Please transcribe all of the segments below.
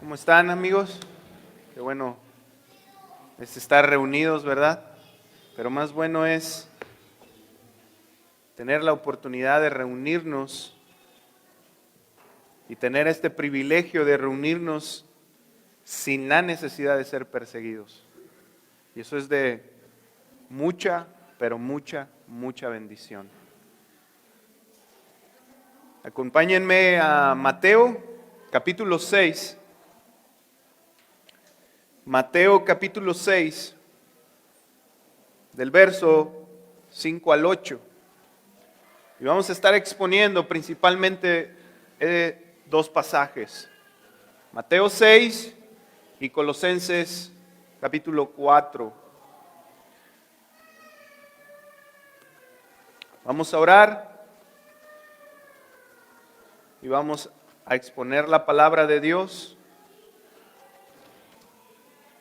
¿Cómo están, amigos? Qué bueno es estar reunidos, ¿verdad? Pero más bueno es tener la oportunidad de reunirnos y tener este privilegio de reunirnos sin la necesidad de ser perseguidos. Y eso es de mucha, pero mucha bendición. Acompáñenme a Mateo, capítulo 6. Mateo capítulo 6, del verso 5 al 8. Y vamos a estar exponiendo principalmente dos pasajes. Mateo 6 y Colosenses capítulo 4. Vamos a orar y vamos a exponer la palabra de Dios.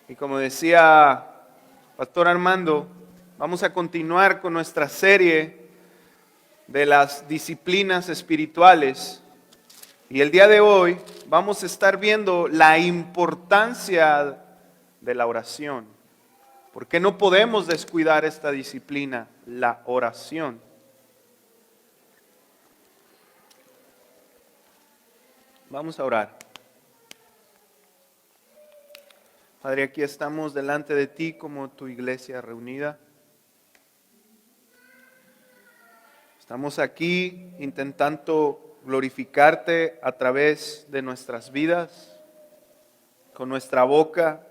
Y como decía Pastor Armando, vamos a continuar con nuestra serie de las disciplinas espirituales. Y el día de hoy vamos a estar viendo la importancia de la oración. Porque no podemos descuidar esta disciplina, la oración. Vamos a orar. Padre, aquí estamos delante de ti como tu iglesia reunida. Estamos aquí intentando glorificarte a través de nuestras vidas, con nuestra boca.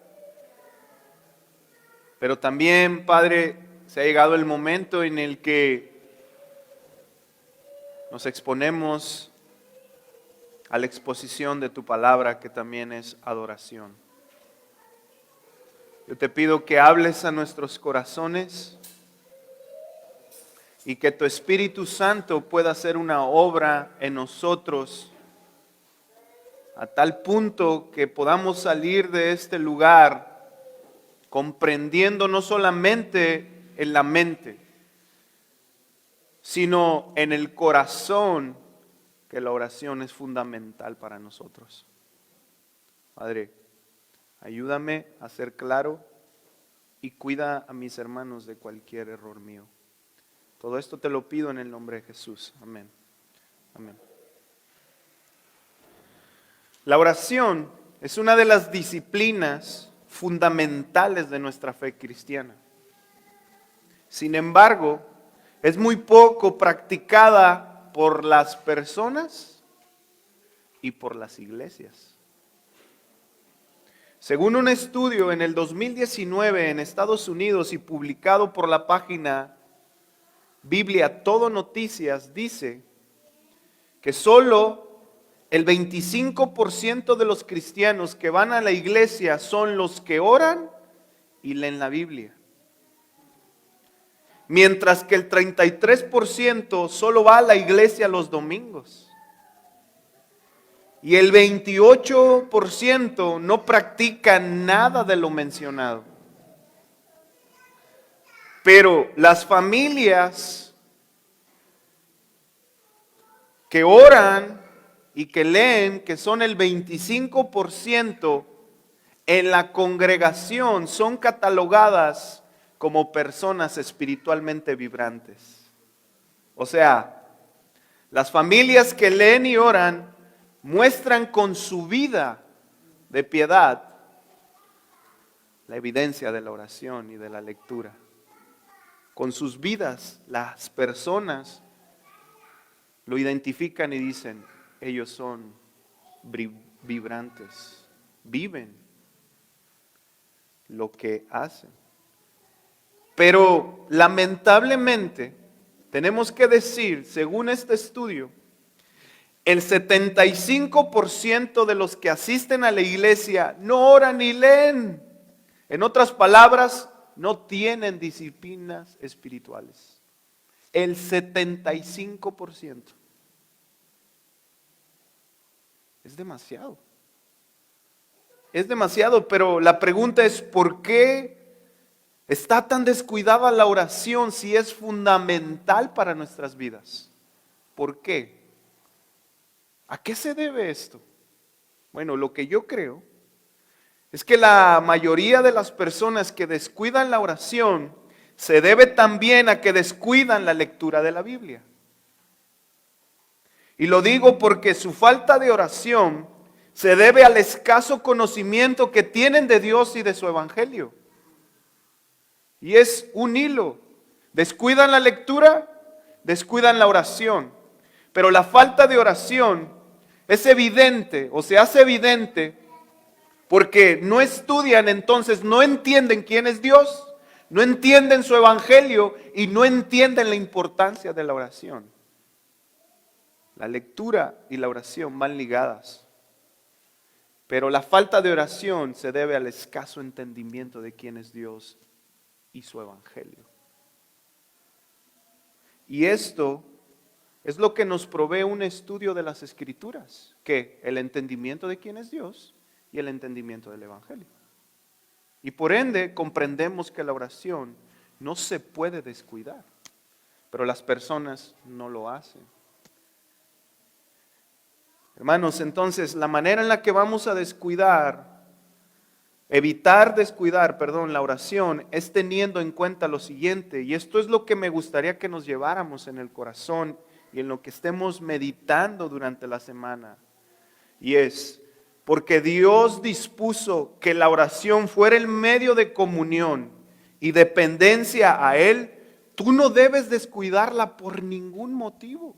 Pero también, Padre, se ha llegado el momento en el que nos exponemos a la exposición de tu palabra, que también es adoración. Yo te pido que hables a nuestros corazones y que tu Espíritu Santo pueda hacer una obra en nosotros a tal punto que podamos salir de este lugar comprendiendo no solamente en la mente, sino en el corazón que la oración es fundamental para nosotros. Padre, ayúdame a ser claro y cuida a mis hermanos de cualquier error mío. Todo esto te lo pido en el nombre de Jesús. Amén. Amén. La oración es una de las disciplinas fundamentales de nuestra fe cristiana. Sin embargo, es muy poco practicada por las personas y por las iglesias. Según un estudio en el 2019 en Estados Unidos y publicado por la página Biblia Todo Noticias, dice que solo el 25% de los cristianos que van a la iglesia son los que oran y leen la Biblia. Mientras que el 33% solo va a la iglesia los domingos. Y el 28% no practica nada de lo mencionado. Pero las familias que oran y que leen, que son el 25%, en la congregación son catalogadas como personas espiritualmente vibrantes. O sea, las familias que leen y oran muestran con su vida de piedad la evidencia de la oración y de la lectura. Con sus vidas, las personas lo identifican y dicen, ellos son vibrantes, viven lo que hacen. Pero lamentablemente, tenemos que decir, según este estudio, el 75% de los que asisten a la iglesia no oran ni leen. En otras palabras, no tienen disciplinas espirituales. El 75%. Es demasiado. Es demasiado, pero la pregunta es, ¿por qué está tan descuidada la oración si es fundamental para nuestras vidas? ¿Por qué? ¿A qué se debe esto? Bueno, lo que yo creo es que la mayoría de las personas que descuidan la oración se debe también a que descuidan la lectura de la Biblia. Y lo digo porque su falta de oración se debe al escaso conocimiento que tienen de Dios y de su evangelio. Y es un hilo. Descuidan la lectura, descuidan la oración. Pero la falta de oración es evidente o se hace evidente porque no estudian, entonces no entienden quién es Dios, no entienden su evangelio y no entienden la importancia de la oración. La lectura y la oración van ligadas, pero la falta de oración se debe al escaso entendimiento de quién es Dios y su evangelio. Y esto es lo que nos provee un estudio de las Escrituras, que el entendimiento de quién es Dios y el entendimiento del evangelio. Y por ende comprendemos que la oración no se puede descuidar, pero las personas no lo hacen. Hermanos, entonces la manera en la que vamos a evitar descuidar la oración es teniendo en cuenta lo siguiente, y esto es lo que me gustaría que nos lleváramos en el corazón y en lo que estemos meditando durante la semana, y es, porque Dios dispuso que la oración fuera el medio de comunión y dependencia a Él, tú no debes descuidarla por ningún motivo.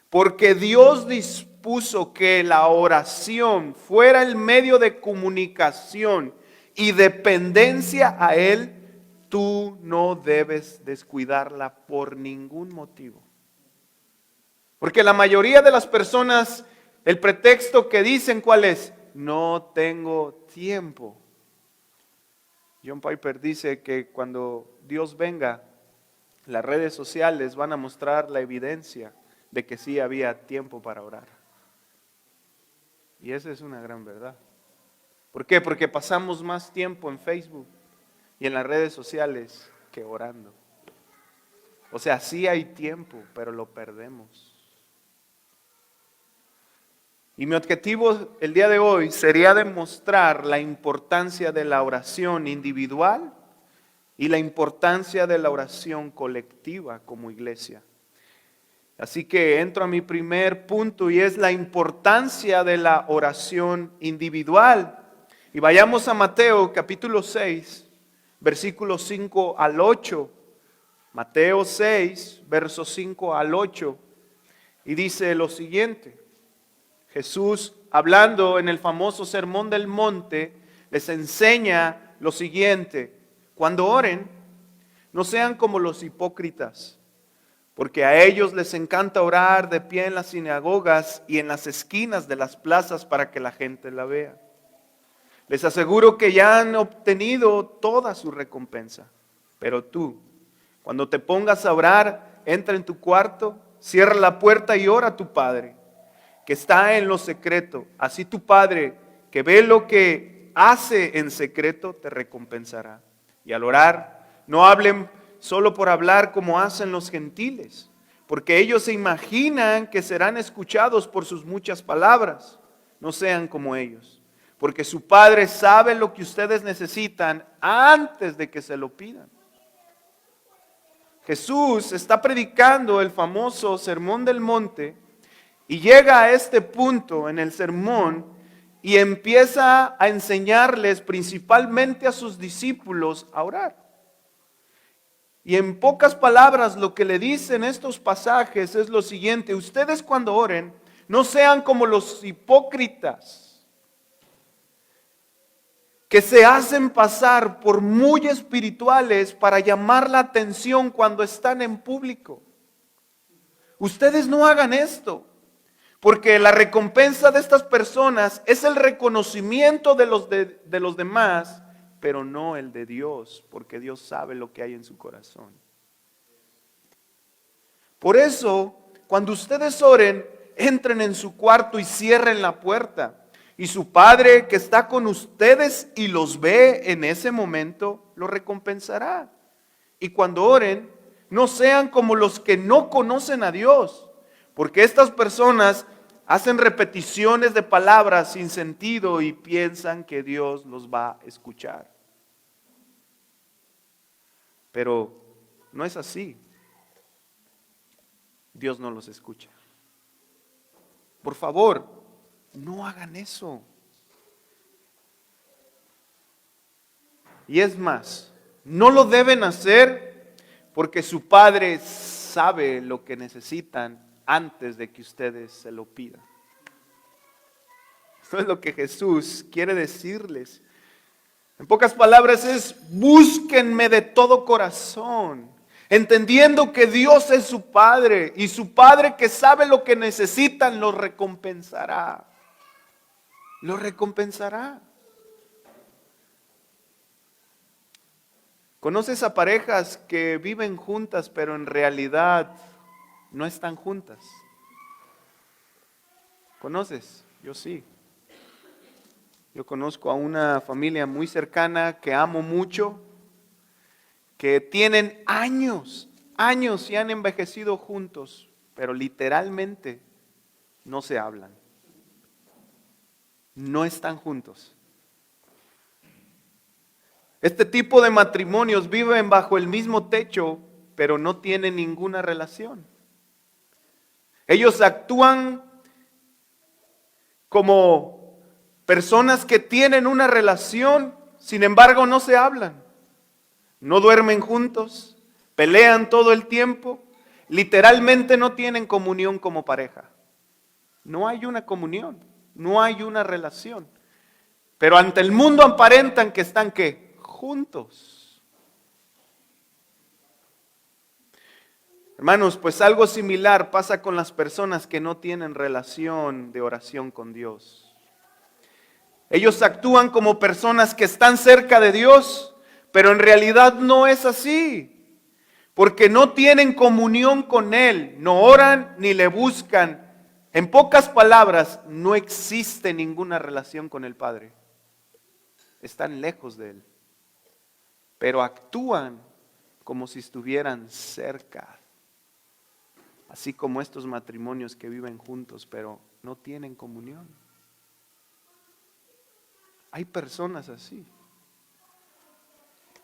Porque Dios dispuso que la oración fuera el medio de comunicación y dependencia a Él, tú no debes descuidarla por ningún motivo. Porque la mayoría de las personas, el pretexto que dicen, ¿cuál es? No tengo tiempo. John Piper dice que cuando Dios venga, las redes sociales van a mostrar la evidencia de que sí había tiempo para orar. Y esa es una gran verdad. ¿Por qué? Porque pasamos más tiempo en Facebook y en las redes sociales que orando. O sea, sí hay tiempo, pero lo perdemos. Y mi objetivo el día de hoy sería demostrar la importancia de la oración individual y la importancia de la oración colectiva como iglesia. Así que entro a mi primer punto y es la importancia de la oración individual. Y vayamos a Mateo capítulo 6, versículos 5 al 8. Mateo 6, versos 5 al 8. Y dice lo siguiente. Jesús, hablando en el famoso Sermón del Monte, les enseña lo siguiente. Cuando oren, no sean como los hipócritas, porque a ellos les encanta orar de pie en las sinagogas y en las esquinas de las plazas para que la gente la vea. Les aseguro que ya han obtenido toda su recompensa. Pero tú, cuando te pongas a orar, entra en tu cuarto, cierra la puerta y ora a tu Padre, que está en lo secreto. Así tu Padre, que ve lo que hace en secreto, te recompensará. Y al orar, no hablen solo por hablar como hacen los gentiles, porque ellos se imaginan que serán escuchados por sus muchas palabras. No sean como ellos, porque su Padre sabe lo que ustedes necesitan antes de que se lo pidan. Jesús está predicando el famoso Sermón del Monte y llega a este punto en el sermón y empieza a enseñarles principalmente a sus discípulos a orar. Y en pocas palabras lo que le dicen estos pasajes es lo siguiente: ustedes cuando oren no sean como los hipócritas que se hacen pasar por muy espirituales para llamar la atención cuando están en público. Ustedes no hagan esto, porque la recompensa de estas personas es el reconocimiento de los demás, pero no el de Dios, porque Dios sabe lo que hay en su corazón. Por eso, cuando ustedes oren, entren en su cuarto y cierren la puerta. Y su Padre que está con ustedes y los ve en ese momento, lo recompensará. Y cuando oren, no sean como los que no conocen a Dios, porque estas personas hacen repeticiones de palabras sin sentido y piensan que Dios los va a escuchar. Pero no es así. Dios no los escucha. Por favor, no hagan eso. Y es más, no lo deben hacer porque su Padre sabe lo que necesitan antes de que ustedes se lo pidan. Esto es lo que Jesús quiere decirles. En pocas palabras es: búsquenme de todo corazón, entendiendo que Dios es su Padre y su Padre, que sabe lo que necesitan, los recompensará. Los recompensará. ¿Conoces a parejas que viven juntas pero en realidad no están juntas? ¿Conoces? Yo sí. Yo conozco a una familia muy cercana que amo mucho, que tienen años y han envejecido juntos, pero literalmente no se hablan. No están juntos. Este tipo de matrimonios viven bajo el mismo techo, pero no tienen ninguna relación. Ellos actúan como personas que tienen una relación, sin embargo no se hablan. No duermen juntos, pelean todo el tiempo, literalmente no tienen comunión como pareja. No hay una comunión, no hay una relación. Pero ante el mundo aparentan que están, ¿qué? Juntos. Hermanos, pues algo similar pasa con las personas que no tienen relación de oración con Dios. Ellos actúan como personas que están cerca de Dios, pero en realidad no es así, porque no tienen comunión con Él, no oran ni le buscan. En pocas palabras, no existe ninguna relación con el Padre. Están lejos de Él, pero actúan como si estuvieran cerca. Así como estos matrimonios que viven juntos, pero no tienen comunión. Hay personas así.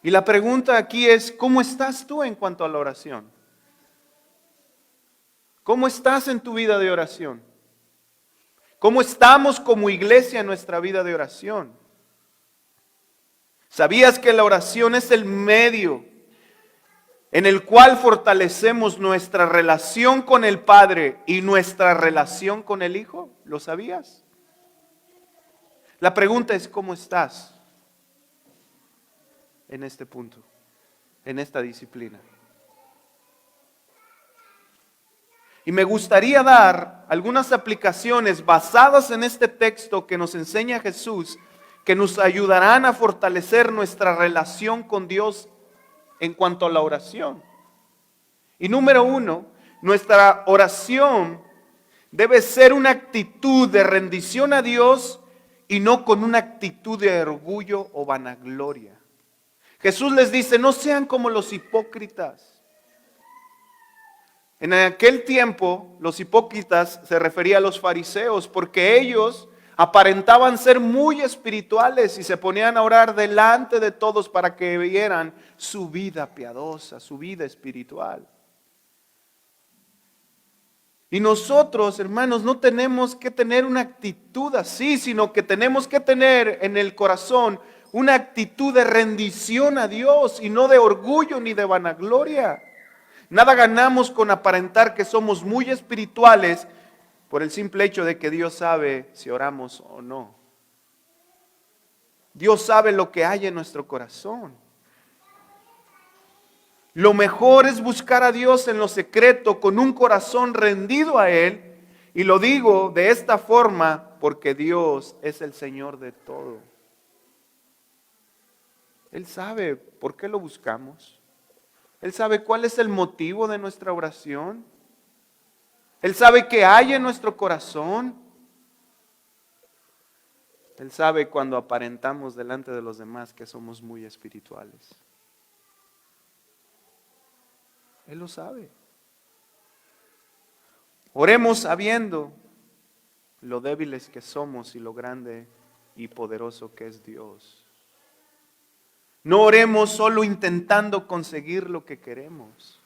Y la pregunta aquí es: ¿cómo estás tú en cuanto a la oración? ¿Cómo estás en tu vida de oración? ¿Cómo estamos como iglesia en nuestra vida de oración? ¿Sabías que la oración es el medio en el cual fortalecemos nuestra relación con el Padre y nuestra relación con el Hijo? ¿Lo sabías? La pregunta es: ¿cómo estás en este punto, en esta disciplina? Y me gustaría dar algunas aplicaciones basadas en este texto que nos enseña Jesús, que nos ayudarán a fortalecer nuestra relación con Dios en cuanto a la oración. Y número 1, nuestra oración debe ser una actitud de rendición a Dios y no con una actitud de orgullo o vanagloria. Jesús les dice: no sean como los hipócritas. En aquel tiempo, los hipócritas se refería a los fariseos, porque ellos aparentaban ser muy espirituales y se ponían a orar delante de todos para que vieran su vida piadosa, su vida espiritual. Y nosotros, hermanos, no tenemos que tener una actitud así, sino que tenemos que tener en el corazón una actitud de rendición a Dios y no de orgullo ni de vanagloria. Nada ganamos con aparentar que somos muy espirituales por el simple hecho de que Dios sabe si oramos o no. Dios sabe lo que hay en nuestro corazón. Lo mejor es buscar a Dios en lo secreto con un corazón rendido a Él. Y lo digo de esta forma porque Dios es el Señor de todo. Él sabe por qué lo buscamos. Él sabe cuál es el motivo de nuestra oración. Él sabe qué hay en nuestro corazón. Él sabe cuando aparentamos delante de los demás que somos muy espirituales. Él lo sabe. Oremos sabiendo lo débiles que somos y lo grande y poderoso que es Dios. No oremos solo intentando conseguir lo que queremos.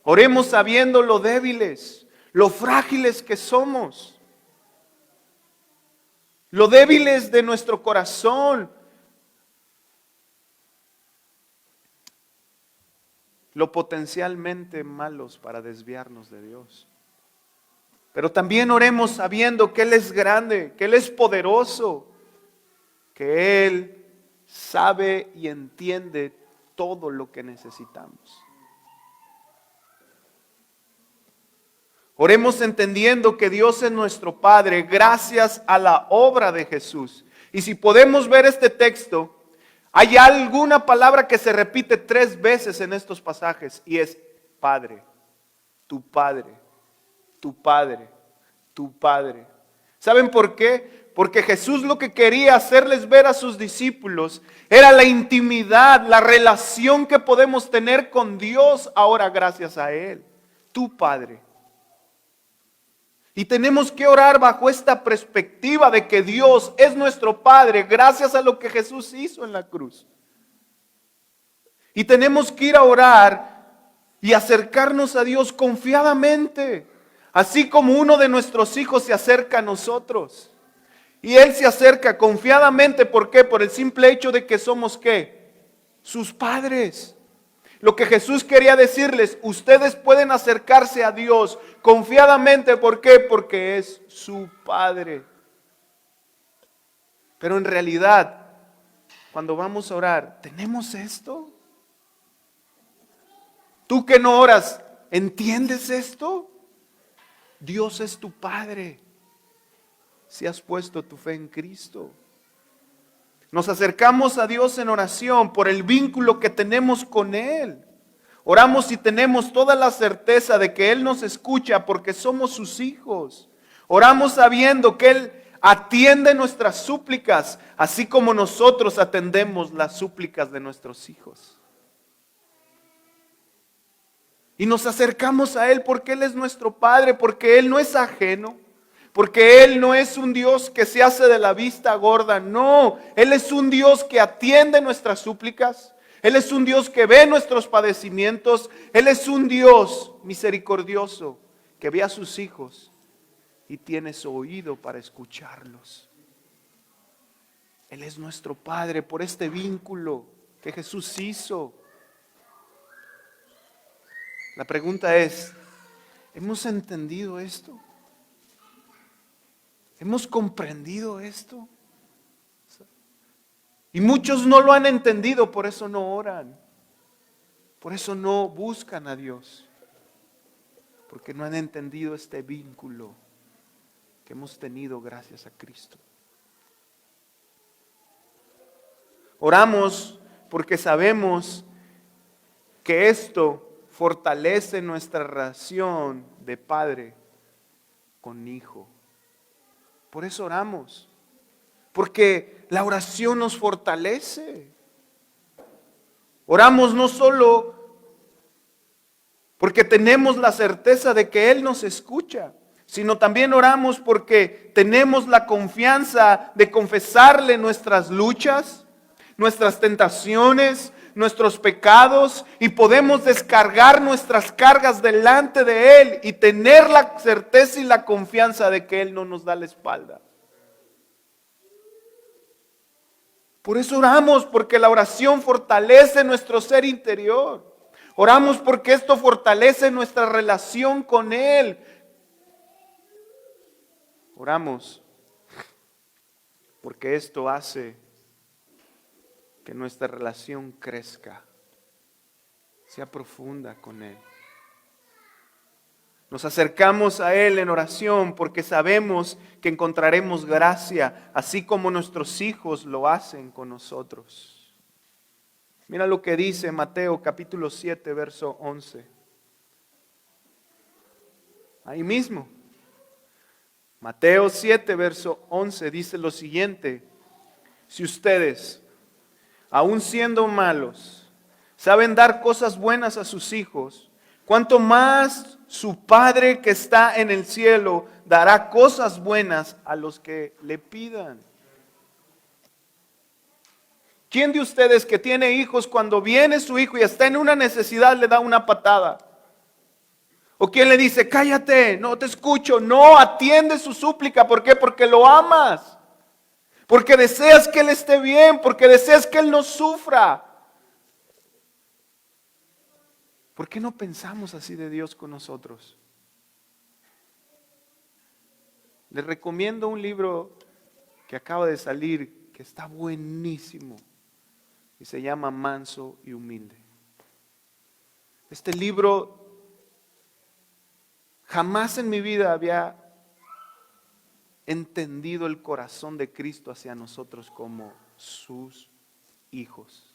Oremos sabiendo lo débiles, lo frágiles que somos, lo débiles de nuestro corazón, lo potencialmente malos para desviarnos de Dios. Pero también oremos sabiendo que Él es grande, que Él es poderoso, que Él sabe y entiende todo lo que necesitamos. Oremos entendiendo que Dios es nuestro Padre gracias a la obra de Jesús. Y si podemos ver este texto, hay alguna palabra que se repite 3 veces en estos pasajes y es Padre, tu Padre, tu Padre, tu Padre. ¿Saben por qué? Porque Jesús lo que quería hacerles ver a sus discípulos era la intimidad, la relación que podemos tener con Dios ahora gracias a Él, tu Padre. Y tenemos que orar bajo esta perspectiva de que Dios es nuestro Padre gracias a lo que Jesús hizo en la cruz. Y tenemos que ir a orar y acercarnos a Dios confiadamente, así como uno de nuestros hijos se acerca a nosotros. Y Él se acerca confiadamente, ¿por qué? Por el simple hecho de que somos ¿qué? Sus padres. Lo que Jesús quería decirles, ustedes pueden acercarse a Dios confiadamente, ¿por qué? Porque es su Padre. Pero en realidad, cuando vamos a orar, ¿tenemos esto? Tú que no oras, ¿entiendes esto? Dios es tu Padre. Si has puesto tu fe en Cristo. Nos acercamos a Dios en oración por el vínculo que tenemos con Él. Oramos y tenemos toda la certeza de que Él nos escucha porque somos sus hijos. Oramos sabiendo que Él atiende nuestras súplicas, así como nosotros atendemos las súplicas de nuestros hijos. Y nos acercamos a Él porque Él es nuestro Padre, porque Él no es ajeno. Porque Él no es un Dios que se hace de la vista gorda, no. Él es un Dios que atiende nuestras súplicas. Él es un Dios que ve nuestros padecimientos. Él es un Dios misericordioso que ve a sus hijos y tiene su oído para escucharlos. Él es nuestro Padre por este vínculo que Jesús hizo. La pregunta es, ¿hemos entendido esto? ¿Hemos comprendido esto? Y muchos no lo han entendido, por eso no oran. Por eso no buscan a Dios. Porque no han entendido este vínculo que hemos tenido gracias a Cristo. Oramos porque sabemos que esto fortalece nuestra relación de padre con hijo. Por eso oramos, porque la oración nos fortalece. Oramos no solo porque tenemos la certeza de que Él nos escucha, sino también oramos porque tenemos la confianza de confesarle nuestras luchas, nuestras tentaciones, nuestros pecados, y podemos descargar nuestras cargas delante de Él y tener la certeza y la confianza de que Él no nos da la espalda. Por eso oramos, porque la oración fortalece nuestro ser interior. Oramos porque esto fortalece nuestra relación con Él. Oramos porque esto hace que nuestra relación crezca, sea profunda con Él. Nos acercamos a Él en oración porque sabemos que encontraremos gracia, así como nuestros hijos lo hacen con nosotros. Mira lo que dice Mateo capítulo 7, verso 11. Ahí mismo. Mateo 7, verso 11 dice lo siguiente: si ustedes, aun siendo malos, saben dar cosas buenas a sus hijos, ¿cuánto más su Padre que está en el cielo dará cosas buenas a los que le pidan. ¿Quién de ustedes que tiene hijos, cuando viene su hijo y está en una necesidad, le da una patada? ¿O quién le dice, cállate, no te escucho? No, atiende su súplica. ¿Por qué? Porque lo amas. Porque deseas que él esté bien, porque deseas que él no sufra. ¿Por qué no pensamos así de Dios con nosotros? Les recomiendo un libro que acaba de salir, que está buenísimo, y se llama Manso y Humilde. Este libro, jamás en mi vida había entendido el corazón de Cristo hacia nosotros como sus hijos.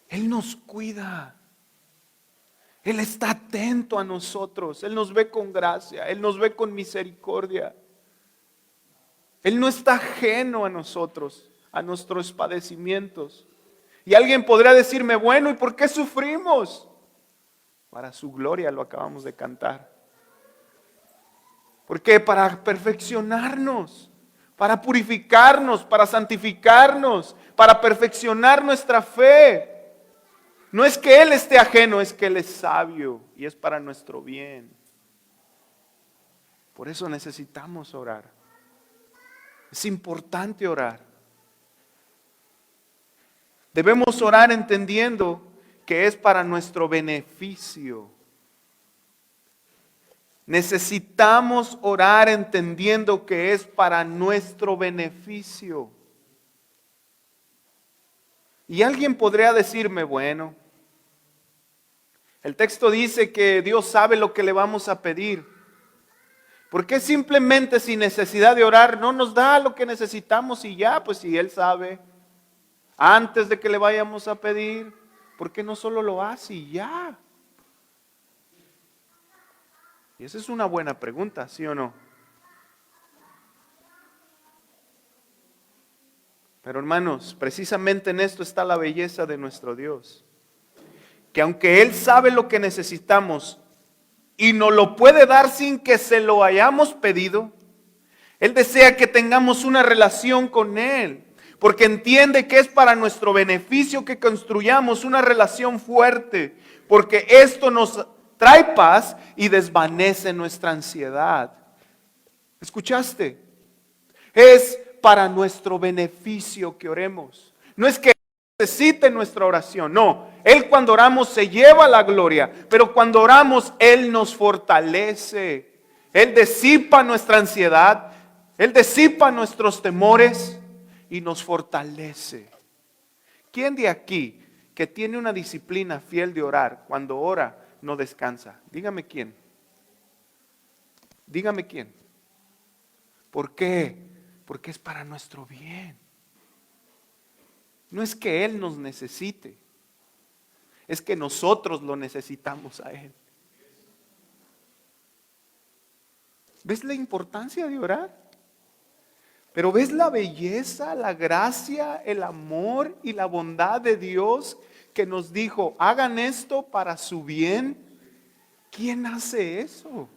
Él nos cuida. Él está atento a nosotros. Él nos ve con gracia. Él nos ve con misericordia. Él no está ajeno a nosotros, a nuestros padecimientos. Y alguien podrá decirme, bueno, ¿y por qué sufrimos? Para su gloria, lo acabamos de cantar. ¿Por qué? Para perfeccionarnos, para purificarnos, para santificarnos, para perfeccionar nuestra fe. No es que Él esté ajeno, es que Él es sabio y es para nuestro bien. Por eso necesitamos orar. Es importante orar. Debemos orar entendiendo que es para nuestro beneficio. Necesitamos orar entendiendo que es para nuestro beneficio. Y alguien podría decirme, bueno, el texto dice que Dios sabe lo que le vamos a pedir. ¿Por qué simplemente sin necesidad de orar no nos da lo que necesitamos y ya? Pues si Él sabe, antes de que le vayamos a pedir, ¿por qué no solo lo hace y ya? Y esa es una buena pregunta, ¿sí o no? Pero hermanos, precisamente en esto está la belleza de nuestro Dios. Que aunque Él sabe lo que necesitamos y nos lo puede dar sin que se lo hayamos pedido, Él desea que tengamos una relación con Él. Porque entiende que es para nuestro beneficio que construyamos una relación fuerte. Porque esto nos trae paz y desvanece nuestra ansiedad. ¿Escuchaste? Es para nuestro beneficio que oremos. No es que necesite nuestra oración, no. Él cuando oramos se lleva la gloria, pero cuando oramos Él nos fortalece. Él disipa nuestra ansiedad, Él disipa nuestros temores y nos fortalece. ¿Quién de aquí que tiene una disciplina fiel de orar, cuando ora no descansa? Dígame quién. Dígame quién. ¿Por qué? Porque es para nuestro bien. No es que Él nos necesite, es que nosotros lo necesitamos a Él. ¿Ves la importancia de orar? Pero ¿ves la belleza, la gracia, el amor y la bondad de Dios que nos dijo, hagan esto para su bien? ¿Quién hace eso?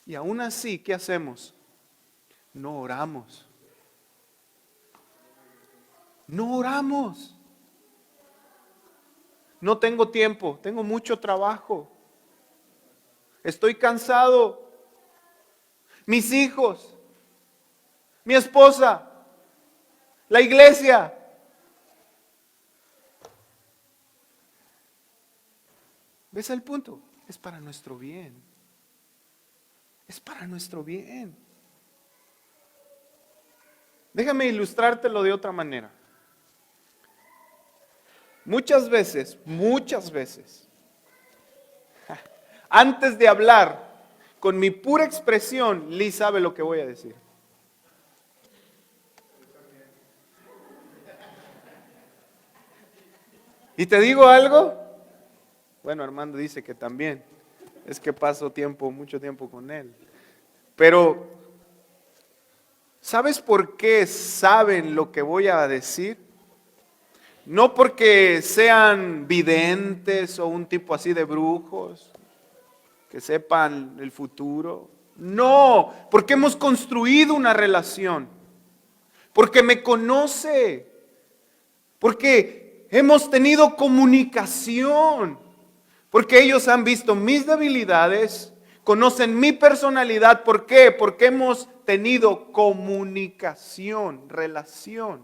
Y aún así, ¿qué hacemos? No oramos. No oramos. No tengo tiempo, tengo mucho trabajo. Estoy cansado. Mis hijos, mi esposa, la iglesia. ¿Ves el punto? Es para nuestro bien. Es para nuestro bien. Déjame ilustrártelo de otra manera. Muchas veces, antes de hablar, con mi pura expresión, Liz sabe lo que voy a decir. ¿Y te digo algo? Bueno, Armando dice que también. Es que paso mucho tiempo con él. Pero, ¿sabes por qué saben lo que voy a decir? No porque sean videntes o un tipo así de brujos, que sepan el futuro. No, porque hemos construido una relación. Porque me conoce. Porque hemos tenido comunicación. Porque ellos han visto mis debilidades, conocen mi personalidad. ¿Por qué? Porque hemos tenido comunicación, relación.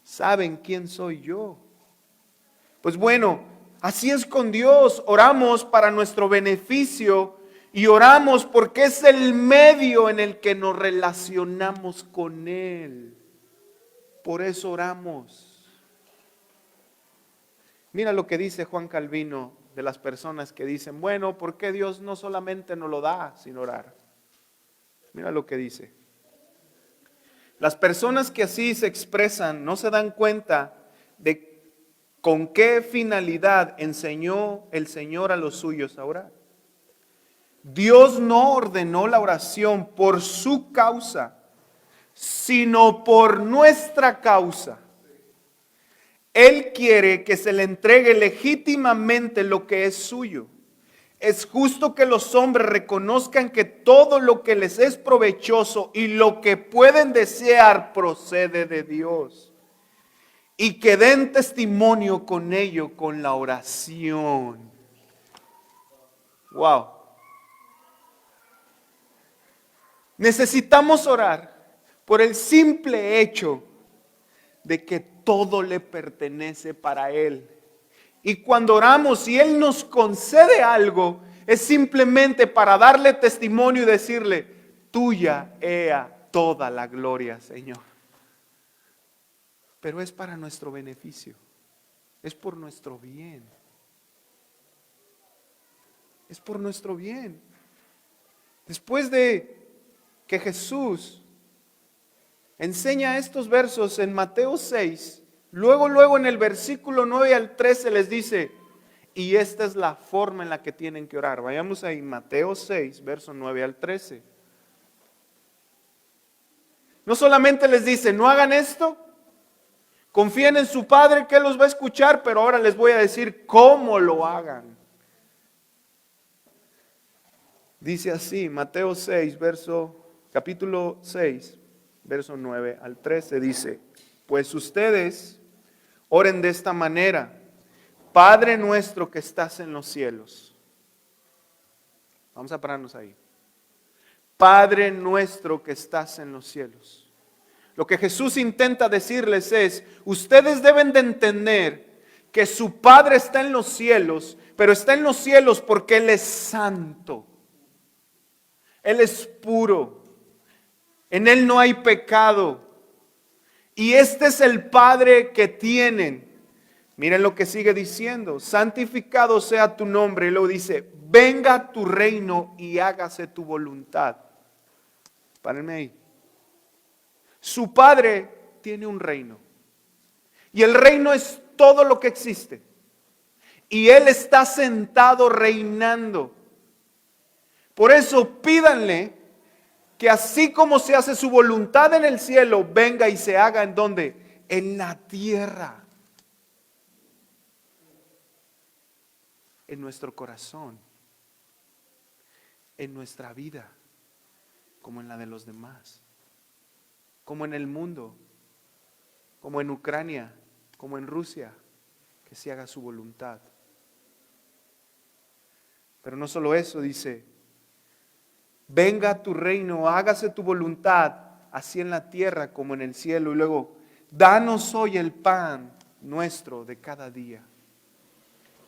Saben quién soy yo. Pues bueno, así es con Dios. Oramos para nuestro beneficio y oramos porque es el medio en el que nos relacionamos con Él. Por eso oramos. Mira lo que dice Juan Calvino de las personas que dicen, bueno, ¿por qué Dios no solamente nos lo da sin orar? Mira lo que dice. Las personas que así se expresan no se dan cuenta de con qué finalidad enseñó el Señor a los suyos a orar. Dios no ordenó la oración por su causa, sino por nuestra causa. Él quiere que se le entregue legítimamente lo que es suyo. Es justo que los hombres reconozcan que todo lo que les es provechoso y lo que pueden desear procede de Dios. Y que den testimonio con ello, con la oración. Wow. Necesitamos orar por el simple hecho de que todo le pertenece para Él. Y cuando oramos y Él nos concede algo, es simplemente para darle testimonio y decirle, tuya ea toda la gloria, Señor. Pero es para nuestro beneficio, es por nuestro bien. Es por nuestro bien. Después de que Jesús enseña estos versos en Mateo 6, luego en el versículo 9 al 13 les dice, y esta es la forma en la que tienen que orar. Vayamos ahí, Mateo 6, verso 9 al 13. No solamente les dice, no hagan esto, confíen en su Padre que Él los va a escuchar, pero ahora les voy a decir cómo lo hagan. Dice así, Mateo 6, capítulo 6, verso 9 al 13, dice, pues ustedes oren de esta manera, Padre nuestro que estás en los cielos. Vamos a pararnos ahí. Padre nuestro que estás en los cielos. Lo que Jesús intenta decirles es, ustedes deben de entender que su Padre está en los cielos, pero está en los cielos porque Él es santo. Él es puro. En Él no hay pecado. Y este es el Padre que tienen. Miren lo que sigue diciendo. Santificado sea tu nombre. Y luego dice, venga tu reino y hágase tu voluntad. Párenme ahí. Su Padre tiene un reino. Y el reino es todo lo que existe. Y Él está sentado reinando. Por eso pídanle que así como se hace su voluntad en el cielo, venga y se haga en donde, en la tierra, en nuestro corazón, en nuestra vida, como en la de los demás, como en el mundo, como en Ucrania, como en Rusia, que se haga su voluntad. Pero no solo eso, dice, venga tu reino, hágase tu voluntad, así en la tierra como en el cielo. Y luego, danos hoy el pan nuestro de cada día.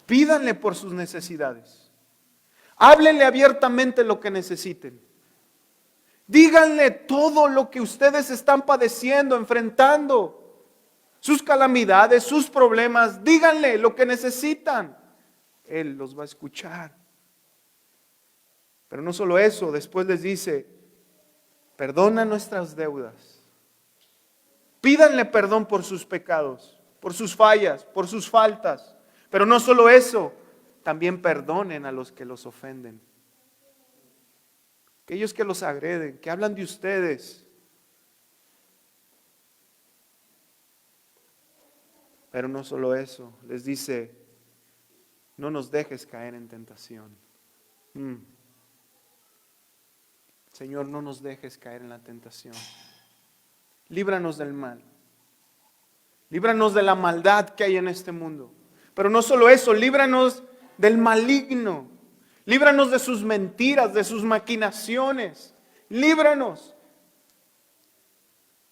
Pídanle por sus necesidades. Háblenle abiertamente lo que necesiten. Díganle todo lo que ustedes están padeciendo, enfrentando. Sus calamidades, sus problemas. Díganle lo que necesitan. Él los va a escuchar. Pero no solo eso, después les dice, perdona nuestras deudas. Pídanle perdón por sus pecados, por sus fallas, por sus faltas. Pero no solo eso, también perdonen a los que los ofenden. Aquellos que los agreden, que hablan de ustedes. Pero no solo eso, les dice, no nos dejes caer en tentación. Señor, no nos dejes caer en la tentación. Líbranos del mal. Líbranos de la maldad que hay en este mundo. Pero no solo eso, líbranos del maligno. Líbranos de sus mentiras, de sus maquinaciones. Líbranos.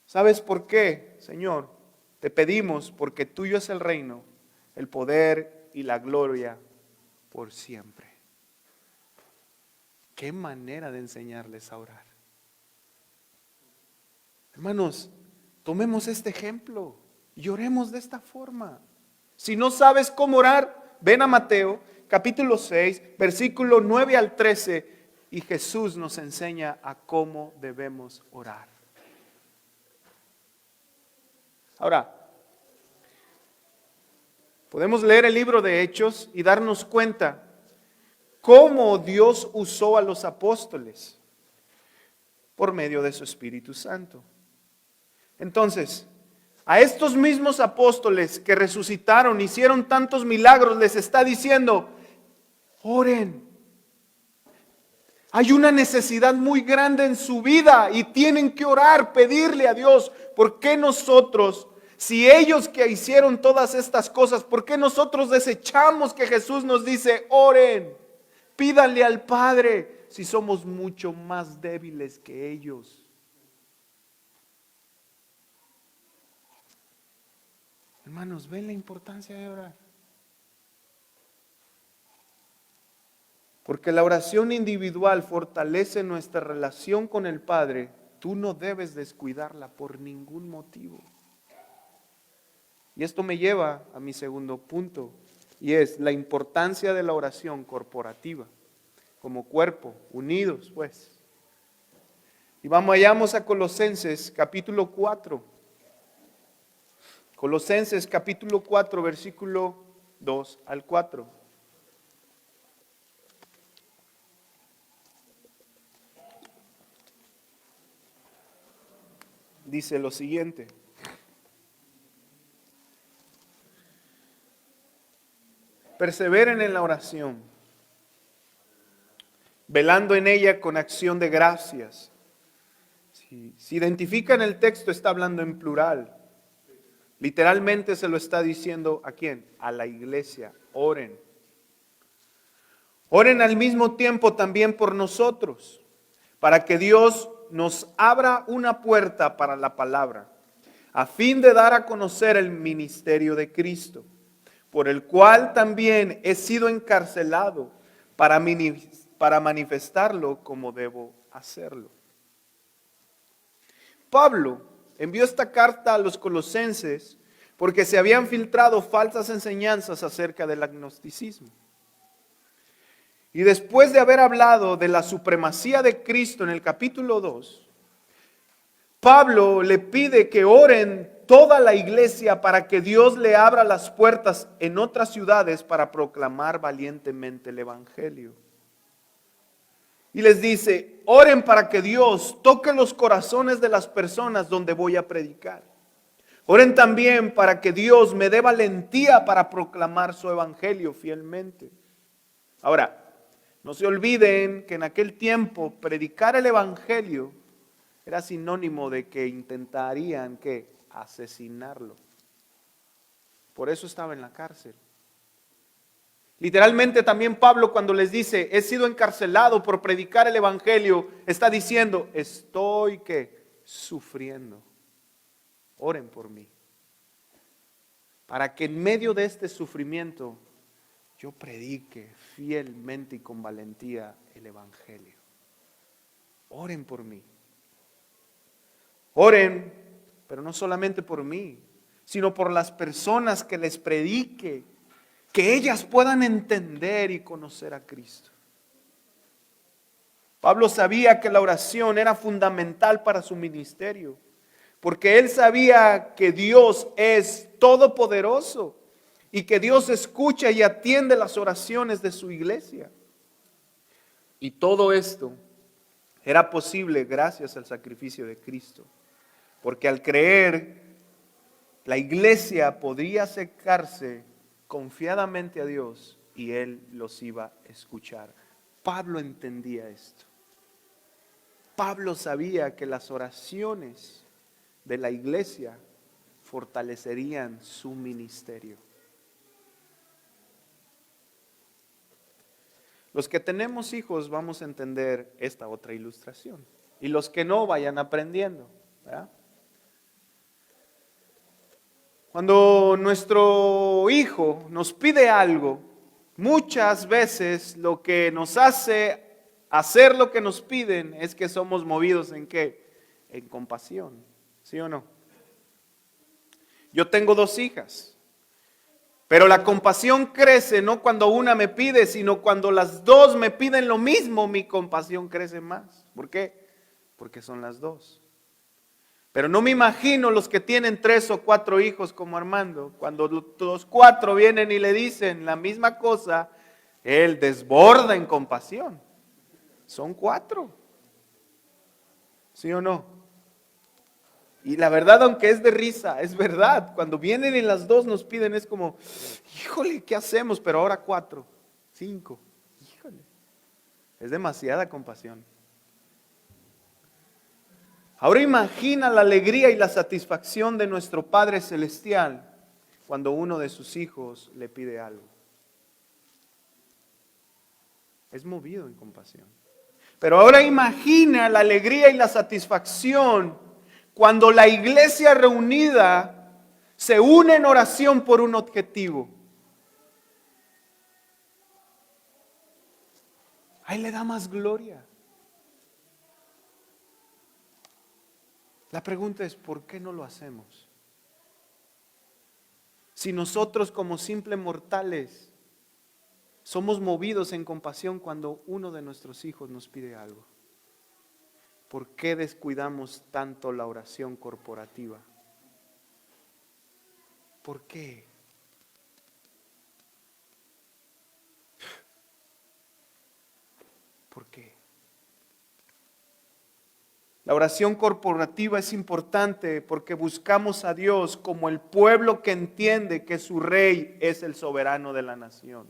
¿Sabes por qué, Señor? Te pedimos porque tuyo es el reino, el poder y la gloria por siempre. Qué manera de enseñarles a orar. Hermanos, tomemos este ejemplo y oremos de esta forma. Si no sabes cómo orar, ven a Mateo capítulo 6, versículo 9 al 13, y Jesús nos enseña a cómo debemos orar. Ahora, podemos leer el libro de Hechos y darnos cuenta cómo Dios usó a los apóstoles por medio de su Espíritu Santo. Entonces, a estos mismos apóstoles que resucitaron, hicieron tantos milagros, les está diciendo, oren. Hay una necesidad muy grande en su vida y tienen que orar, pedirle a Dios. ¿Por qué nosotros, si ellos que hicieron todas estas cosas, por qué nosotros desechamos que Jesús nos dice, oren, pídanle al Padre, si somos mucho más débiles que ellos? Hermanos, ¿ven la importancia de orar? Porque la oración individual fortalece nuestra relación con el Padre. Tú no debes descuidarla por ningún motivo. Y esto me lleva a mi segundo punto, y es la importancia de la oración corporativa, como cuerpo, unidos unidos. Y vayamos a Colosenses capítulo 4. Colosenses capítulo 4, versículo 2 al 4. Dice lo siguiente: perseveren en la oración, velando en ella con acción de gracias. Si identifican el texto, está hablando en plural. Literalmente se lo está diciendo ¿a quién? A la iglesia. Oren. Oren al mismo tiempo también por nosotros, para que Dios nos abra una puerta para la palabra, a fin de dar a conocer el ministerio de Cristo, por el cual también he sido encarcelado para manifestarlo como debo hacerlo. Pablo envió esta carta a los colosenses porque se habían filtrado falsas enseñanzas acerca del agnosticismo. Y después de haber hablado de la supremacía de Cristo en el capítulo 2, Pablo le pide que oren toda la iglesia para que Dios le abra las puertas en otras ciudades para proclamar valientemente el evangelio. Y les dice, oren para que Dios toque los corazones de las personas donde voy a predicar. Oren también para que Dios me dé valentía para proclamar su evangelio fielmente. Ahora, no se olviden que en aquel tiempo predicar el evangelio era sinónimo de que intentarían asesinarlo. Por eso estaba en la cárcel. Literalmente también Pablo, cuando les dice, he sido encarcelado por predicar el evangelio, está diciendo, estoy sufriendo. Oren por mí, para que en medio de este sufrimiento yo predique fielmente y con valentía el evangelio. Oren por mí. Oren, pero no solamente por mí, sino por las personas que les predique, que ellas puedan entender y conocer a Cristo. Pablo sabía que la oración era fundamental para su ministerio, porque él sabía que Dios es todopoderoso y que Dios escucha y atiende las oraciones de su iglesia. Y todo esto era posible gracias al sacrificio de Cristo, porque al creer la iglesia podría acercarse confiadamente a Dios y Él los iba a escuchar. Pablo entendía esto. Pablo sabía que las oraciones de la iglesia fortalecerían su ministerio. Los que tenemos hijos vamos a entender esta otra ilustración. Y los que no, vayan aprendiendo, ¿verdad? Cuando nuestro hijo nos pide algo, muchas veces lo que nos hace hacer lo que nos piden es que somos movidos ¿en qué? En compasión, ¿sí o no? Yo tengo 2 hijas, pero la compasión crece no cuando una me pide, sino cuando las 2 me piden lo mismo, mi compasión crece más. ¿Por qué? Porque son las 2. Pero no me imagino los que tienen 3 o 4 hijos como Armando, cuando los 4 vienen y le dicen la misma cosa, él desborda en compasión. Son 4. ¿Sí o no? Y la verdad, aunque es de risa, es verdad. Cuando vienen y las 2 nos piden, es como, híjole, ¿qué hacemos? Pero ahora 4, 5, híjole. Es demasiada compasión. Ahora imagina la alegría y la satisfacción de nuestro Padre Celestial cuando uno de sus hijos le pide algo. Es movido en compasión. Pero ahora imagina la alegría y la satisfacción cuando la iglesia reunida se une en oración por un objetivo. Ahí le da más gloria. La pregunta es, ¿por qué no lo hacemos? Si nosotros como simples mortales somos movidos en compasión cuando uno de nuestros hijos nos pide algo, ¿por qué descuidamos tanto la oración corporativa? ¿Por qué? ¿Por qué? La oración corporativa es importante porque buscamos a Dios como el pueblo que entiende que su rey es el soberano de la nación.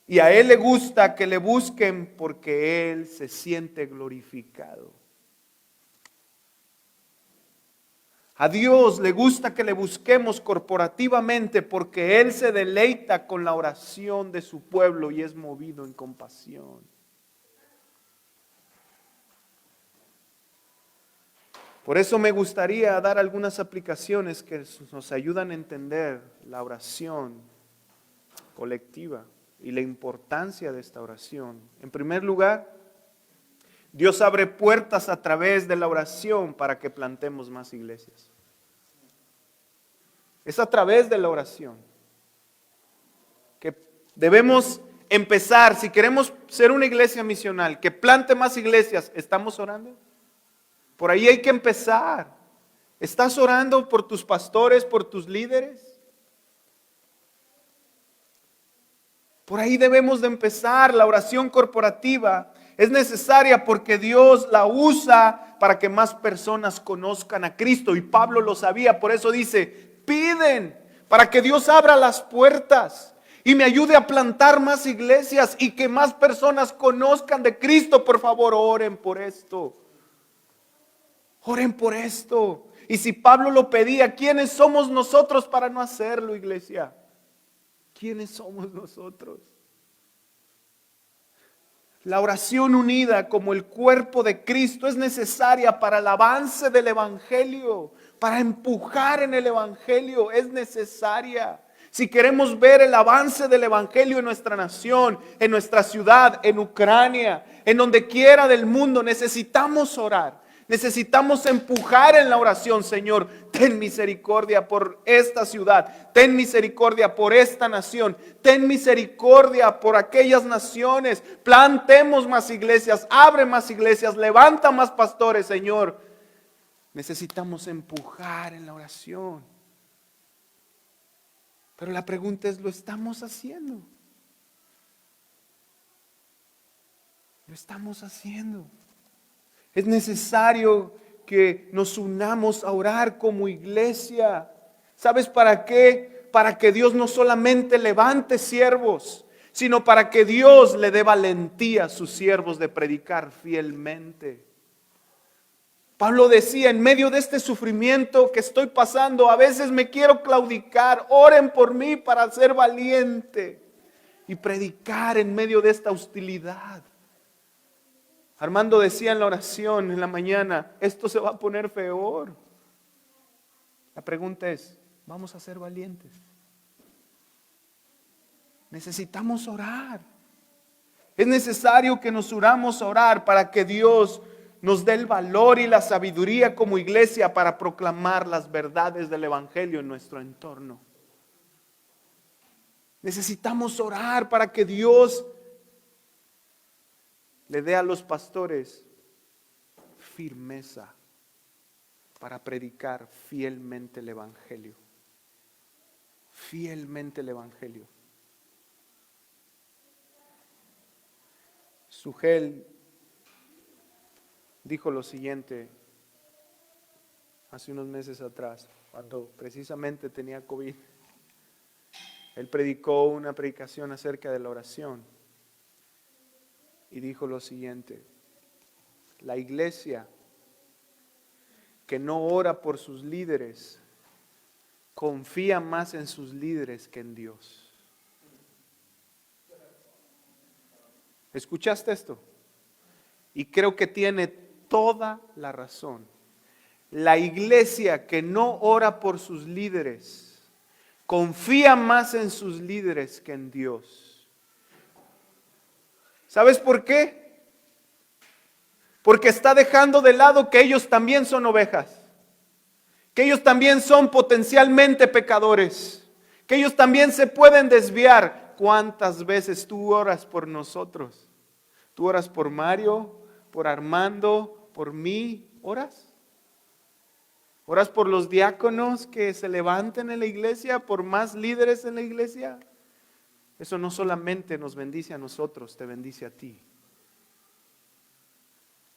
Y a Él le gusta que le busquen porque Él se siente glorificado. A Dios le gusta que le busquemos corporativamente porque Él se deleita con la oración de su pueblo y es movido en compasión. Por eso me gustaría dar algunas aplicaciones que nos ayudan a entender la oración colectiva y la importancia de esta oración. En primer lugar, Dios abre puertas a través de la oración para que plantemos más iglesias. Es a través de la oración que debemos empezar. Si queremos ser una iglesia misional, que plante más iglesias, ¿estamos orando? Por ahí hay que empezar. ¿Estás orando por tus pastores, por tus líderes? Por ahí debemos de empezar. La oración corporativa es necesaria porque Dios la usa para que más personas conozcan a Cristo. Y Pablo lo sabía, por eso dice, piden para que Dios abra las puertas y me ayude a plantar más iglesias y que más personas conozcan de Cristo. Por favor, oren por esto. Oren por esto. Y si Pablo lo pedía, ¿quiénes somos nosotros para no hacerlo, iglesia? ¿Quiénes somos nosotros? La oración unida como el cuerpo de Cristo es necesaria para el avance del Evangelio, para empujar en el Evangelio, es necesaria. Si queremos ver el avance del Evangelio en nuestra nación, en nuestra ciudad, en Ucrania, en donde quiera del mundo, necesitamos orar. Necesitamos empujar en la oración, Señor, ten misericordia por esta ciudad, ten misericordia por esta nación, ten misericordia por aquellas naciones, plantemos más iglesias, abre más iglesias, levanta más pastores, Señor. Necesitamos empujar en la oración. Pero la pregunta es, ¿lo estamos haciendo? ¿Lo estamos haciendo? Es necesario que nos unamos a orar como iglesia. ¿Sabes para qué? Para que Dios no solamente levante siervos, sino para que Dios le dé valentía a sus siervos de predicar fielmente. Pablo decía, en medio de este sufrimiento que estoy pasando, a veces me quiero claudicar, oren por mí para ser valiente y predicar en medio de esta hostilidad. Armando decía en la oración en la mañana, esto se va a poner peor. La pregunta es, ¿vamos a ser valientes? Necesitamos orar. Es necesario que nos unamos a orar para que Dios nos dé el valor y la sabiduría como iglesia para proclamar las verdades del Evangelio en nuestro entorno. Necesitamos orar para que Dios le dé a los pastores firmeza para predicar fielmente el Evangelio. Fielmente el Evangelio. Sugel dijo lo siguiente hace unos meses atrás, cuando precisamente tenía COVID. Él predicó una predicación acerca de la oración y dijo lo siguiente: la iglesia que no ora por sus líderes confía más en sus líderes que en Dios. ¿Escuchaste esto? Y creo que tiene toda la razón. La iglesia que no ora por sus líderes confía más en sus líderes que en Dios. ¿Sabes por qué? Porque está dejando de lado que ellos también son ovejas, que ellos también son potencialmente pecadores, que ellos también se pueden desviar. ¿Cuántas veces tú oras por nosotros? ¿Tú oras por Mario, por Armando, por mí? ¿Oras? ¿Oras por los diáconos que se levanten en la iglesia, por más líderes en la iglesia? Eso no solamente nos bendice a nosotros, te bendice a ti.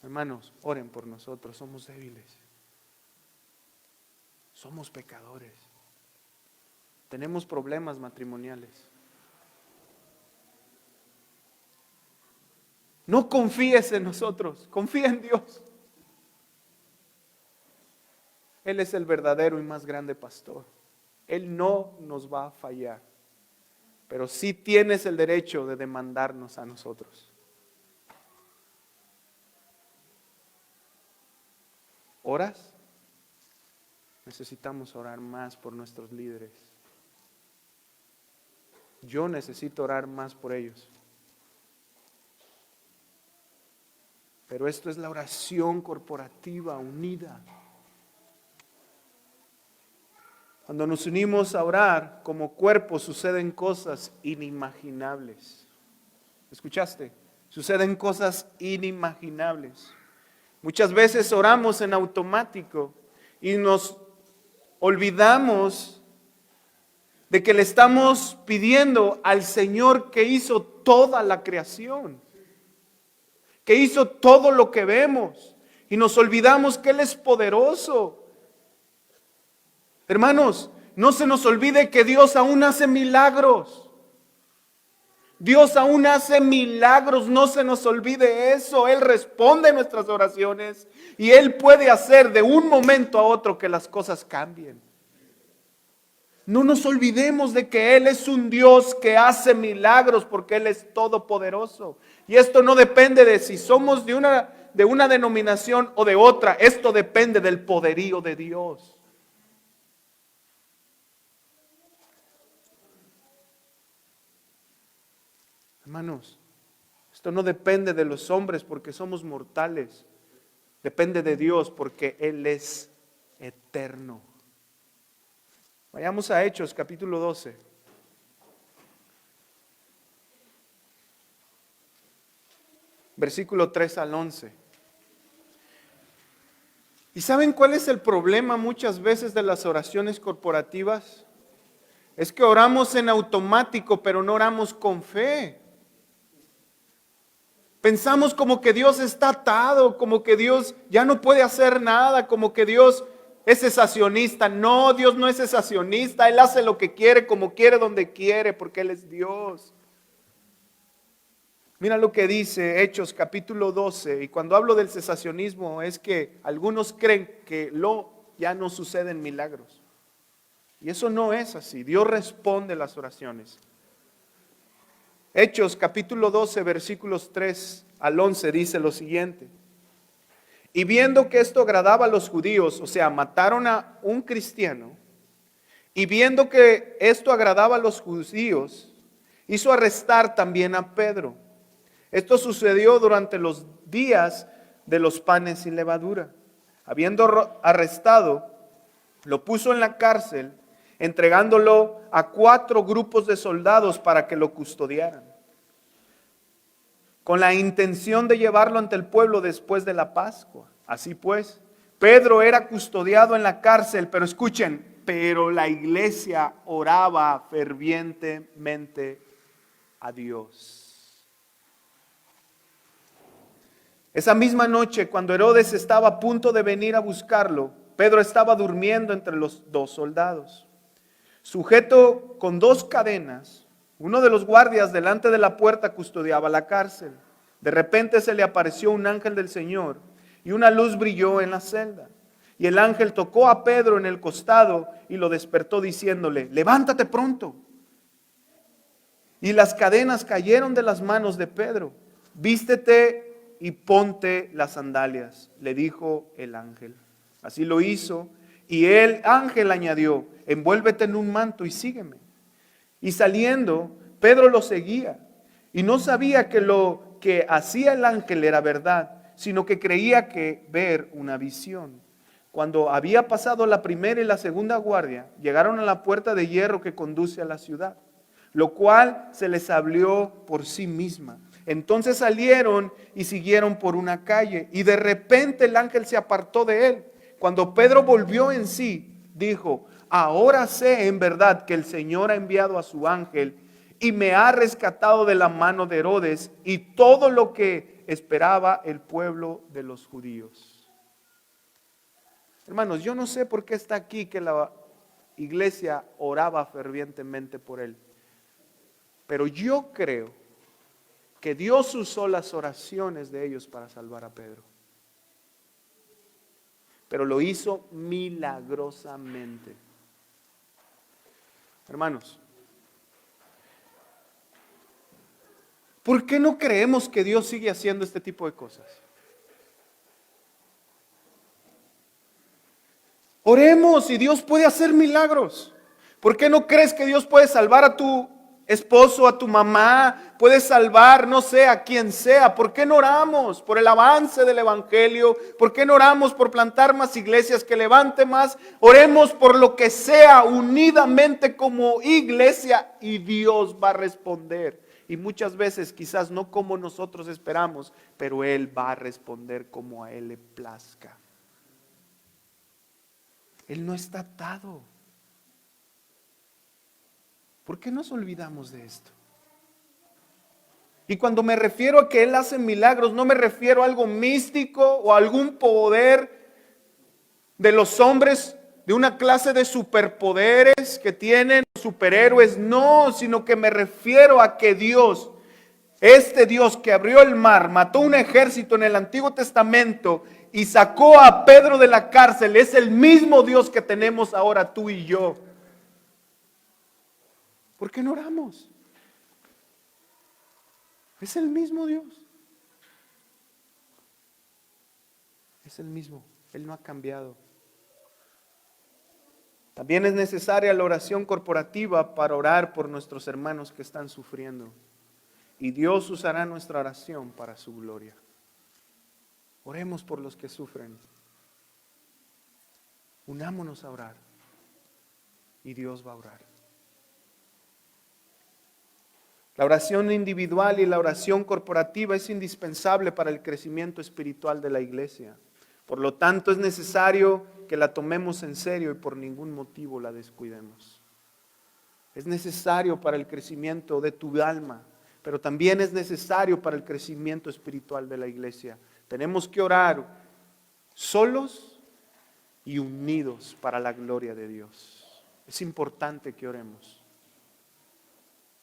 Hermanos, oren por nosotros, somos débiles. Somos pecadores. Tenemos problemas matrimoniales. No confíes en nosotros, confía en Dios. Él es el verdadero y más grande pastor. Él no nos va a fallar. Pero sí tienes el derecho de demandarnos a nosotros. ¿Oras? Necesitamos orar más por nuestros líderes. Yo necesito orar más por ellos. Pero esto es la oración corporativa unida. Cuando nos unimos a orar como cuerpo suceden cosas inimaginables. ¿Escuchaste? Suceden cosas inimaginables. Muchas veces oramos en automático y nos olvidamos de que le estamos pidiendo al Señor que hizo toda la creación, que hizo todo lo que vemos, y nos olvidamos que Él es poderoso. Hermanos, no se nos olvide que Dios aún hace milagros. Dios aún hace milagros, no se nos olvide eso. Él responde nuestras oraciones y Él puede hacer de un momento a otro que las cosas cambien. No nos olvidemos de que Él es un Dios que hace milagros porque Él es todopoderoso. Y esto no depende de si somos de una denominación o de otra. Esto depende del poderío de Dios. Hermanos, esto no depende de los hombres porque somos mortales. Depende de Dios porque Él es eterno. Vayamos a Hechos capítulo 12. Versículo 3 al 11. ¿Y saben cuál es el problema muchas veces de las oraciones corporativas? Es que oramos en automático, pero no oramos con fe. Pensamos como que Dios está atado, como que Dios ya no puede hacer nada, como que Dios es cesacionista. No, Dios no es cesacionista. Él hace lo que quiere, como quiere, donde quiere, porque Él es Dios. Mira lo que dice Hechos capítulo 12. Y cuando hablo del cesacionismo es que algunos creen que ya no suceden milagros. Y eso no es así. Dios responde las oraciones. Hechos capítulo 12 versículos 3 al 11 dice lo siguiente. Y viendo que esto agradaba a los judíos, o sea, mataron a un cristiano, y viendo que esto agradaba a los judíos, hizo arrestar también a Pedro. Esto sucedió durante los días de los panes sin levadura. Habiendo arrestado, lo puso en la cárcel, entregándolo a 4 grupos de soldados para que lo custodiaran, con la intención de llevarlo ante el pueblo después de la Pascua. Así pues, Pedro era custodiado en la cárcel, pero escuchen, pero la iglesia oraba fervientemente a Dios. Esa misma noche, cuando Herodes estaba a punto de venir a buscarlo, Pedro estaba durmiendo entre los 2 soldados. Sujeto con 2 cadenas, uno de los guardias delante de la puerta custodiaba la cárcel. De repente se le apareció un ángel del Señor y una luz brilló en la celda. Y el ángel tocó a Pedro en el costado y lo despertó diciéndole, levántate pronto. Y las cadenas cayeron de las manos de Pedro. Vístete y ponte las sandalias, le dijo el ángel. Así lo hizo. Y el ángel añadió, envuélvete en un manto y sígueme. Y saliendo, Pedro lo seguía. Y no sabía que lo que hacía el ángel era verdad, sino que creía que ver una visión. Cuando había pasado la primera y la segunda guardia, llegaron a la puerta de hierro que conduce a la ciudad, lo cual se les abrió por sí misma. Entonces salieron y siguieron por una calle, y de repente el ángel se apartó de él. Cuando Pedro volvió en sí, dijo, ahora sé en verdad que el Señor ha enviado a su ángel y me ha rescatado de la mano de Herodes y todo lo que esperaba el pueblo de los judíos. Hermanos, yo no sé por qué está aquí que la iglesia oraba fervientemente por él, pero yo creo que Dios usó las oraciones de ellos para salvar a Pedro. Pero lo hizo milagrosamente. Hermanos, ¿por qué no creemos que Dios sigue haciendo este tipo de cosas? Oremos y Dios puede hacer milagros. ¿Por qué no crees que Dios puede salvar a tu esposo, a tu mamá? Puede salvar, no sé, a quien sea. ¿Por qué no oramos por el avance del evangelio? ¿Por qué no oramos por plantar más iglesias, que levante más? Oremos por lo que sea, unidamente como iglesia, y Dios va a responder. Y muchas veces quizás no como nosotros esperamos, pero Él va a responder como a Él le plazca. Él no está atado. ¿Por qué nos olvidamos de esto? Y cuando me refiero a que Él hace milagros, no me refiero a algo místico o a algún poder de los hombres, de una clase de superpoderes que tienen superhéroes. No, sino que me refiero a que Dios, este Dios que abrió el mar, mató un ejército en el Antiguo Testamento y sacó a Pedro de la cárcel, es el mismo Dios que tenemos ahora tú y yo. ¿Por qué no oramos? Es el mismo Dios. Es el mismo. Él no ha cambiado. También es necesaria la oración corporativa para orar por nuestros hermanos que están sufriendo. Y Dios usará nuestra oración para su gloria. Oremos por los que sufren. Unámonos a orar. Y Dios va a orar. La oración individual y la oración corporativa es indispensable para el crecimiento espiritual de la iglesia. Por lo tanto, es necesario que la tomemos en serio y por ningún motivo la descuidemos. Es necesario para el crecimiento de tu alma, pero también es necesario para el crecimiento espiritual de la iglesia. Tenemos que orar solos y unidos para la gloria de Dios. Es importante que oremos.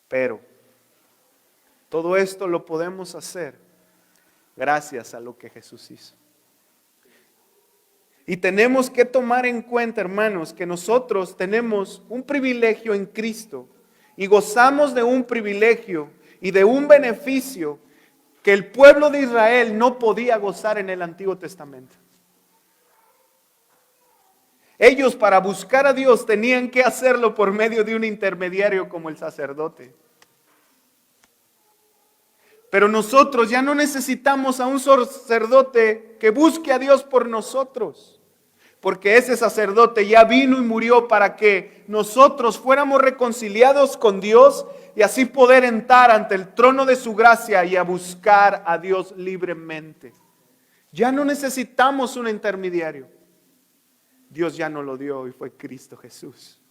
Pero todo esto lo podemos hacer gracias a lo que Jesús hizo. Y tenemos que tomar en cuenta, hermanos, que nosotros tenemos un privilegio en Cristo y gozamos de un privilegio y de un beneficio que el pueblo de Israel no podía gozar en el Antiguo Testamento. Ellos, para buscar a Dios, tenían que hacerlo por medio de un intermediario como el sacerdote. Pero nosotros ya no necesitamos a un sacerdote que busque a Dios por nosotros, porque ese sacerdote ya vino y murió para que nosotros fuéramos reconciliados con Dios y así poder entrar ante el trono de su gracia y a buscar a Dios libremente. Ya no necesitamos un intermediario. Dios ya nos lo dio y fue Cristo Jesús.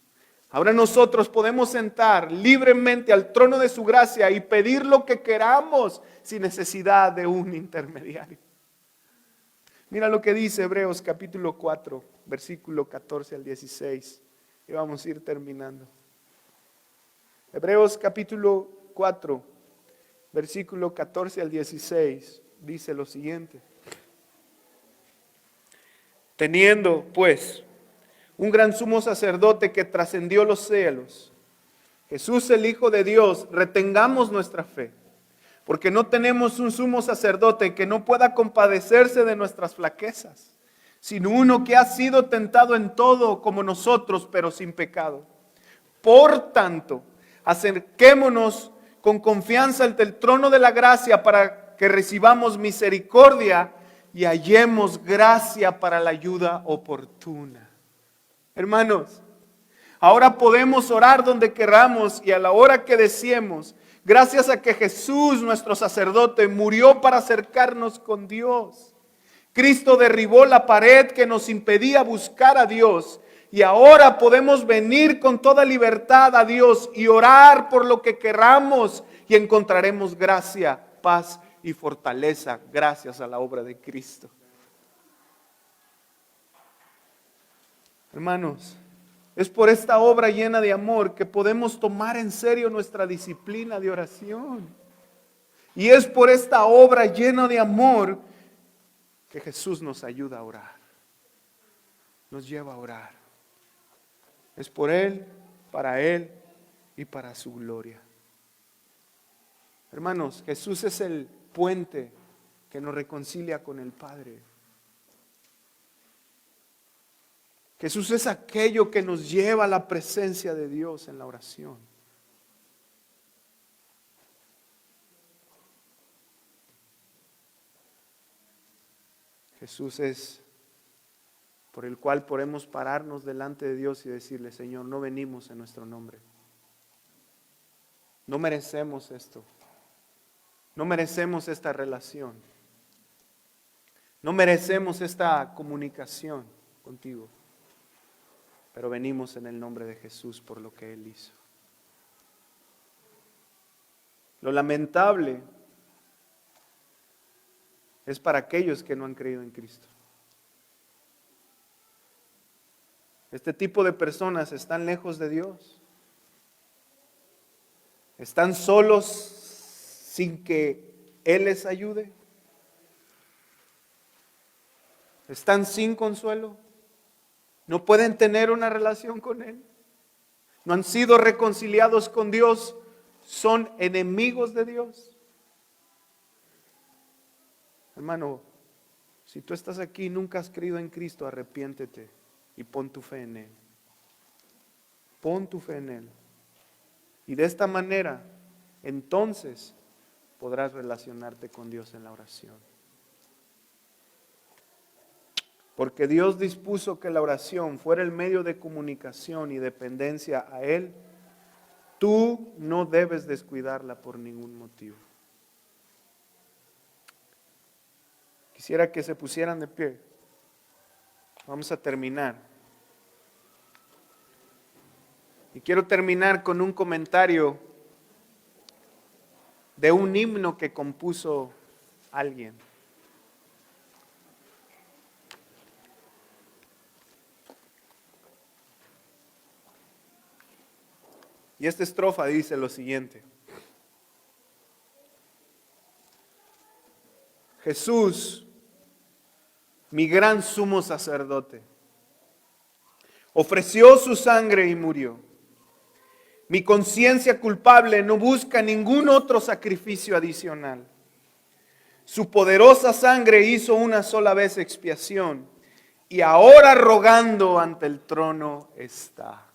Ahora nosotros podemos entrar libremente al trono de su gracia y pedir lo que queramos sin necesidad de un intermediario. Mira lo que dice Hebreos capítulo 4, versículo 14 al 16. Y vamos a ir terminando. Hebreos capítulo 4, versículo 14 al 16, dice lo siguiente. Teniendo, pues, un gran sumo sacerdote que trascendió los cielos, Jesús el Hijo de Dios, retengamos nuestra fe, porque no tenemos un sumo sacerdote que no pueda compadecerse de nuestras flaquezas, sino uno que ha sido tentado en todo como nosotros, pero sin pecado. Por tanto, acerquémonos con confianza ante el trono de la gracia para que recibamos misericordia y hallemos gracia para la ayuda oportuna. Hermanos, ahora podemos orar donde queramos y a la hora que deseemos, gracias a que Jesús, nuestro sacerdote, murió para acercarnos con Dios. Cristo derribó la pared que nos impedía buscar a Dios y ahora podemos venir con toda libertad a Dios y orar por lo que queramos y encontraremos gracia, paz y fortaleza gracias a la obra de Cristo. Hermanos, es por esta obra llena de amor que podemos tomar en serio nuestra disciplina de oración. Y es por esta obra llena de amor que Jesús nos ayuda a orar. Nos lleva a orar. Es por Él y para su gloria. Hermanos, Jesús es el puente que nos reconcilia con el Padre. Jesús es aquello que nos lleva a la presencia de Dios en la oración. Jesús es por el cual podemos pararnos delante de Dios y decirle: Señor, no venimos en nuestro nombre. No merecemos esto. No merecemos esta relación. No merecemos esta comunicación contigo. Pero venimos en el nombre de Jesús por lo que Él hizo. Lo lamentable es para aquellos que no han creído en Cristo. Este tipo de personas están lejos de Dios. Están solos sin que Él les ayude. Están sin consuelo. No pueden tener una relación con Él. No han sido reconciliados con Dios. Son enemigos de Dios. Hermano, si tú estás aquí y nunca has creído en Cristo, arrepiéntete y pon tu fe en Él. Pon tu fe en Él. Y de esta manera, entonces, podrás relacionarte con Dios en la oración. Porque Dios dispuso que la oración fuera el medio de comunicación y dependencia a Él. Tú no debes descuidarla por ningún motivo. Quisiera que se pusieran de pie. Vamos a terminar. Y quiero terminar con un comentario de un himno que compuso alguien. Y esta estrofa dice lo siguiente: Jesús, mi gran sumo sacerdote, ofreció su sangre y murió. Mi conciencia culpable no busca ningún otro sacrificio adicional. Su poderosa sangre hizo una sola vez expiación y ahora rogando ante el trono está.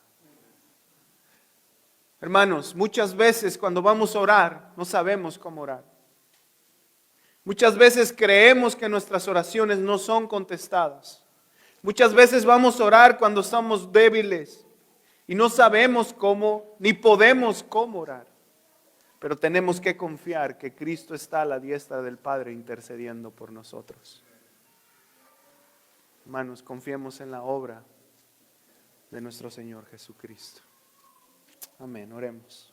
Hermanos, muchas veces cuando vamos a orar no sabemos cómo orar. Muchas veces creemos que nuestras oraciones no son contestadas. Muchas veces vamos a orar cuando estamos débiles y no sabemos cómo, ni podemos cómo orar. Pero tenemos que confiar que Cristo está a la diestra del Padre intercediendo por nosotros. Hermanos, confiemos en la obra de nuestro Señor Jesucristo. Amén, oremos.